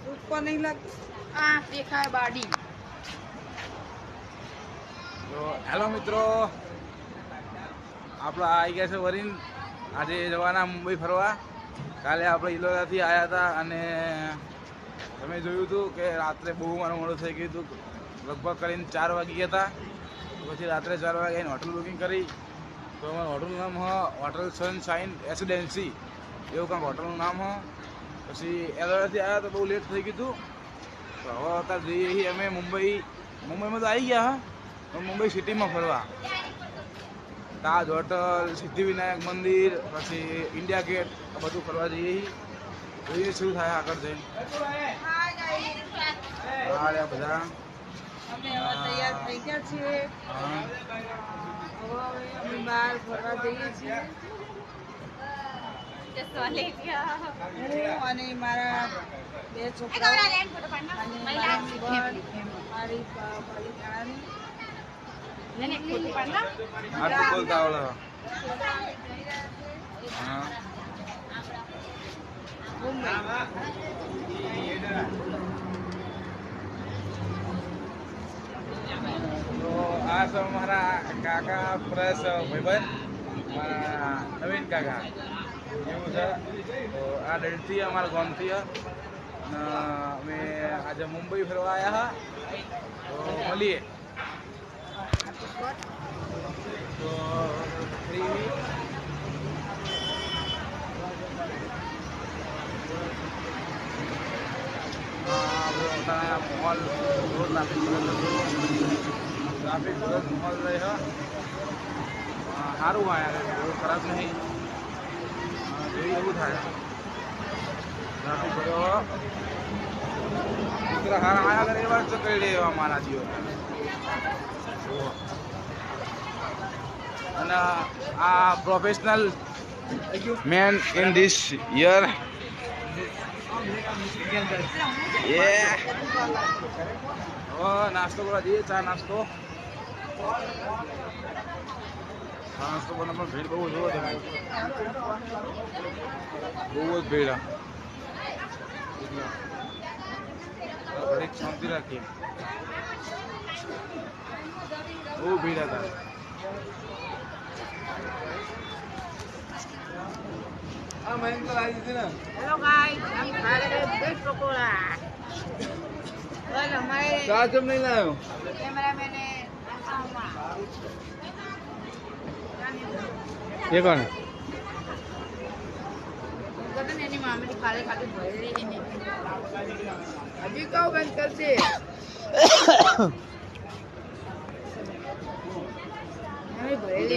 ઉપર નહીં લાગતું. આ દેખાય બાડી. તો હેલો મિત્રો, આપણે આવી ગયા છે વરીન. આજે જવાના મુંબઈ ફરવા. કાલે આપણે ઇલોરાથી આવ્યા હતા અને તમે જોયું હતું કે રાત્રે બહુ મારું મોડું થઈ ગયું હતું. લગભગ કરીને 4 વાગી ગયા હતા. પછી રાત્રે 4 વાગે આવીને હોટલ બુકિંગ કરી. તો અમારું હોટલનું નામ હોટલ સનશાઇન રેસિડેન્સી, એવું કાંઈક હોટલનું નામ હો. પછી ઇલોરાથી આવ્યા તો બહુ લેટ થઈ ગયું હતું. તો હવે અત્યારે જઈએ અમે મુંબઈમાં તો આવી ગયા હા, મુંબઈ સિટીમાં ફરવા. તાજ હોટલ, સિદ્ધિવિનાયક મંદિર, પછી ઇન્ડિયા ગેટ, આ બધું ફરવા જઈએ. જોઈએ શું થાય આગળ જઈને. હા બધા અમે હવે તૈયાર થઈ ગયા છીએ. હવે અમે બહાર ફરવા જઈએ છીએ. હું અને મારા 2 છોકરા અને મારી બોલતા આવડે. હા તો આ છે મારા કાકા પ્લસ ભાઈબંધ, મારા નવીન કાકા એવું છે. તો આ ડેલથી અમારા ગામથી અમે આજે મુંબઈ ફરવા આવ્યા હા. તો મળીએ. તો મોલ રોડ ટ્રાફિક મોલ રહે સારું આવ્યા, બહુ ખરાબ નહીં. જોઈ એવું થાય ટ્રાફિક બધો હારા આવ્યા કરે એવા જ કરી લેવા મારા જીવો. અને આ professional man in this year. નાસ્તો કરવા જઈએ, ચા નાસ્તો પણ ભીડ બહુ જોવો તમે, બહુ જ ભીડ. ઘડીક શાંતિ રાખીએ, બહુ ભીડ હતા. હેલો ગાઈસ, हम खा रहे हैं ब्रेड पकोड़ा. और हमारे ચા કેમ નહીં લાવ્યો? कैमरामैन है એ કોણ? गगन एनी मामली खाले खाते भरेली ही नहीं. अभी कहो बंद कर दे. हमें भरेली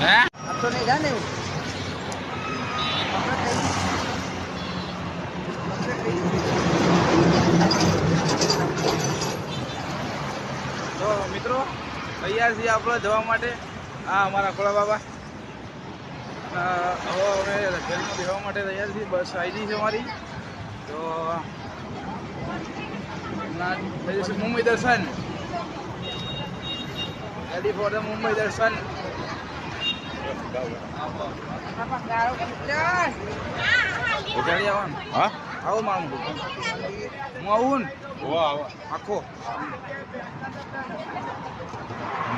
હે अब तो नहीं जाने. તો મિત્રો તૈયાર છીએ આપણે જવા માટે. હા અમારા ખોળા બાબા. હવે અમે ટ્રેનમાં બેસવા માટે તૈયાર છીએ. બસ આવી ગઈ છે અમારી. તો થઈ જશે મુંબઈ દર્શન. રેડી ફોર ધ મુંબઈ દર્શન. apa garu kan? ઉજાડી આવવાનું. હા આવો મારું હું આવું ને આખો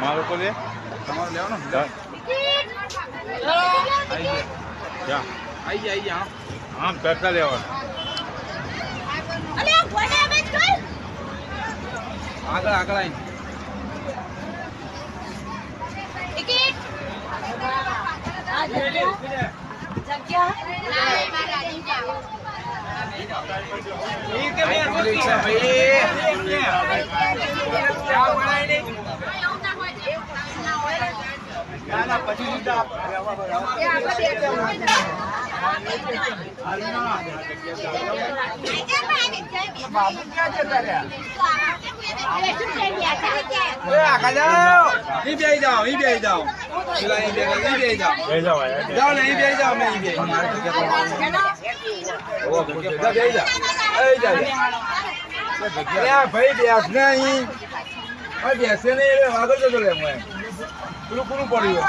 મારો કો લે તમારો લેવાનો આવી ગયા આમ કરતા લેવાનું. આગળ આવી ભાઈ બેસ નહીં, બેસે નહીં, આગળ જતો લે. પેલું પૂરું પડ્યું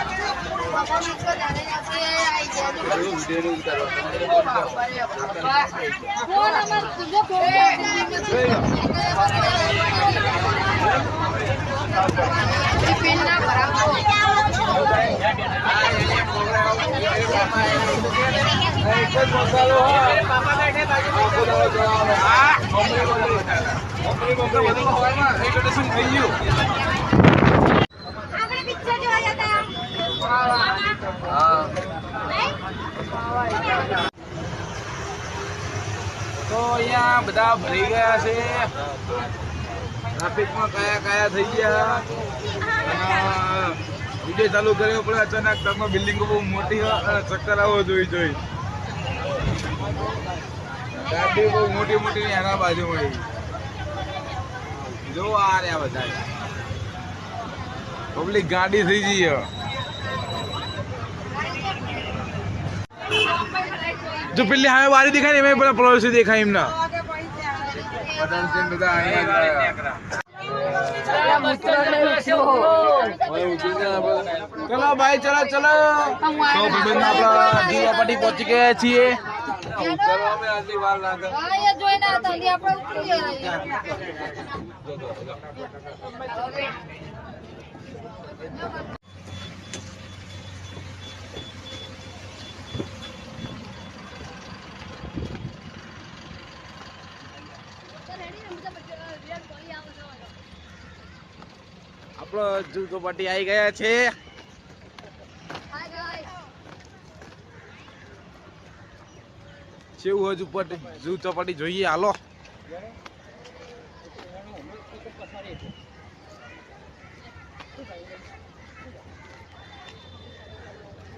તો અહીંયા બધા ભરી ગયા છે ટ્રાફિકમાં કયા થઈ ગયા વિડીયો ચાલુ કર્યો પણ અચાનક તમે બિલ્ડિંગો બહુ મોટી ચક્કર આવો જોઈ ગાડી બહુ મોટી એના બાજુ મળી જો આ રહ્યા બધા પબ્લિક ગાડી થઈ ગઈ જો પેલી હવે વારી દેખાય ને એમાં પેલા પડોશી દેખાય એમના ચલો ભાઈ ચલો તો આપણા જીવાપાટી પહોંચી ગયા છીએ આપણો જૂ ચોપાટી આવી ગયા છે કેવું હજુ જૂ ચોપાટી જોઈએ હાલો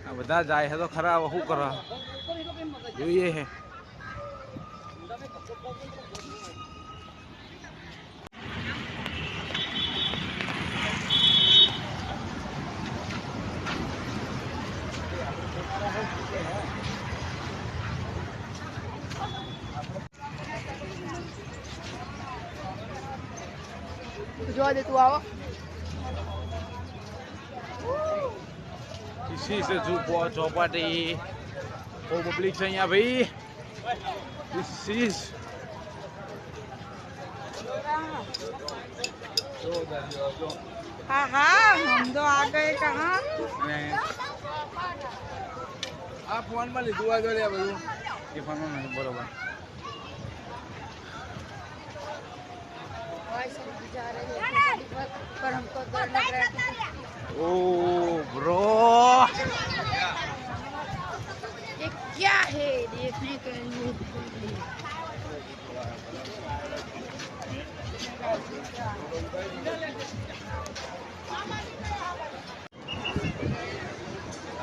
આ બધા જાય છે તો ખરા શું કરો જોઈએ હે જોવા દે તું આવો This is ચોપાટી બહુ પબ્લિક છે અહીંયા ભાઈ This is हाँ हम तो आ गए कहाँ આ ફોનમાં લીધું આ જો લે બધું એ ફોનમાં નહીં બરોબર पर हमको डर लग रहा है ओ ब्रो ये क्या है देखने के लिए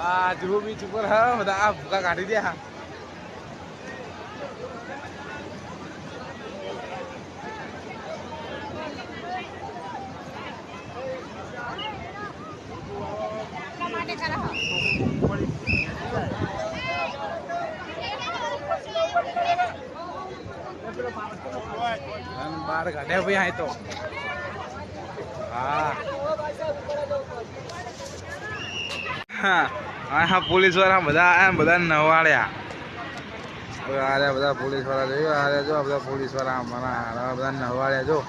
આ જુઓ બીચ ઉપર હા બધા આ ભૂકા કાઢી દે હા બાર કાઢ્યા ભાઈ આ તો હા પોલીસ વાળા બધા આયા બધા નવાડ્યા આર્યા બધા પોલીસ વાળા જોયું આર્યા જો બધા પોલીસ વાળા અમારા બધા નવાડ્યા જો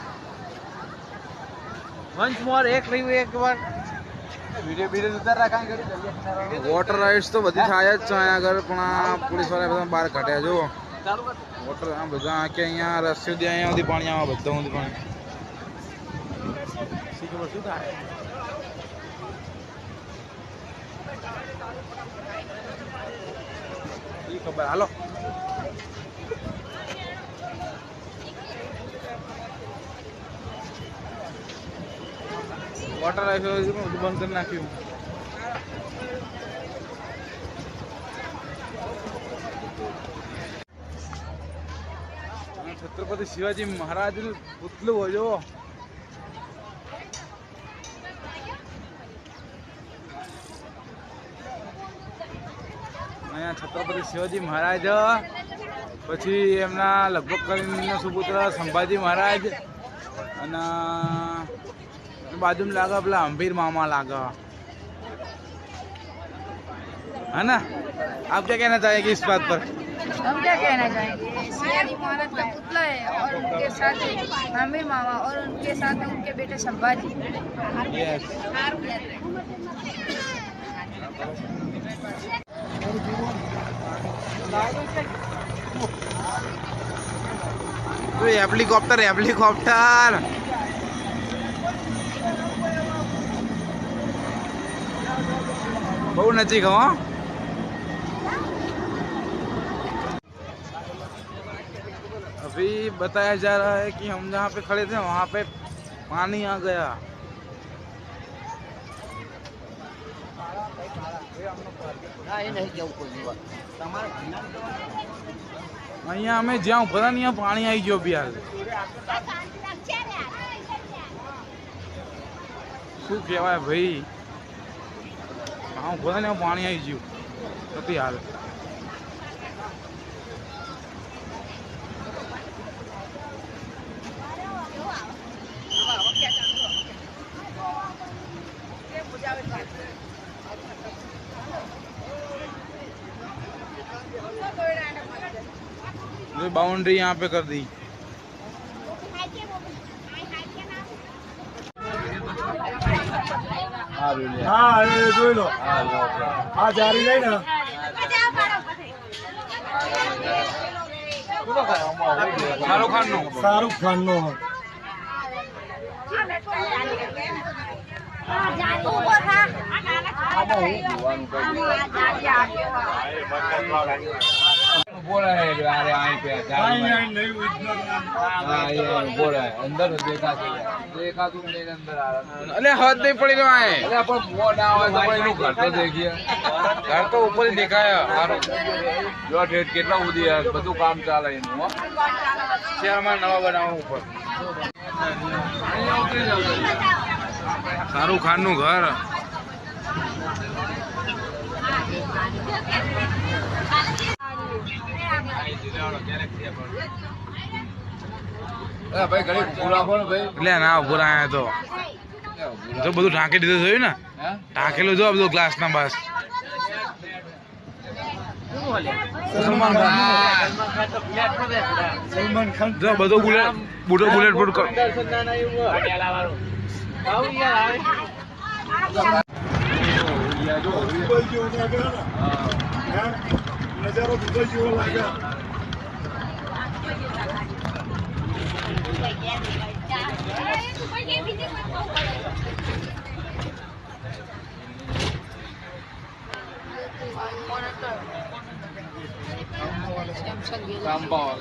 વન્સ મોર એક વાર વિડીયો ઉતાર રાખા વોટર રાઇડ્સ તો બધી થાય જ છે અહીંયા આગળ પણ આ પોલીસ વાળા બધા બહાર કાઢ્યા જો વોટર આ બધા કે અહીંયા રસ્તે સુધી અહીંયા સુધી પાણી આવે બધા સુધી પાણી શું થાય ખબર હાલો વોટર રાઇડ બંધ કરી નાખ્યું છત્રપતિ શિવાજી મહારાજ નું પુતળું હોય જો અહીંયા છત્રપતિ શિવાજી મહારાજ પછી એમના લગભગ કરીને સુપુત્ર સંભાજી મહારાજ અને બાજુમાં લાગે પેલા અંભીર મામા લાગે है ना? आप क्या कहना चाहेंगे इस बात पर? हम क्या कहना चाहेंगे, शिवाजी महाराज का पुतला है और उनके साथ आमिर मामा और उनके साथ उनके बेटे संभाजी। हेलीकॉप्टर हेलीकॉप्टर बहुत नजीक हो। अभी बताया जा रहा है कि हम जहाँ पे खड़े थे वहाँ पे पानी आ गया। અહીંયા અમે જ્યાં ઉભા હતા ને ત્યાં પાણી આવી ગયો બી હાલ શું કહેવાય ભાઈ હા ઉભા હતા ને પાણી આવી ગયું નથી હાલ बाउंड्री यहाँ पे कर दी। हाँ ये જોઈ લો આ જારી લઈ ને શાહરુખ ખાન નો बोला है अरे आई पे बोला है अंदर देखा तुमने अंदर आ रहा अरे हाथ नहीं पड़ी रहा है अरे अपन वो ना आवे तो भाई घर तो देखिए घर तो ऊपर ही दिखाया जो ठेठ કેટલા ઉડી है બધું કામ ચાલે એનું હો શહેરમાં નવા બનાવવા ઉપર શાહરુખ ખાન નું ઘર ભાઈ ઘરે પૂરા કોણ ભાઈ એટલે ના પૂરા આયા તો બધું ઢાંકી દીધું જોયું ને ઢાંકેલું જો બધું ગ્લાસ ના બસ સલમાન ખાન જો બધું બુલેટ ફૂટ નજારો દુબઈ જેવો લાગે सैमसंग કામ પાવા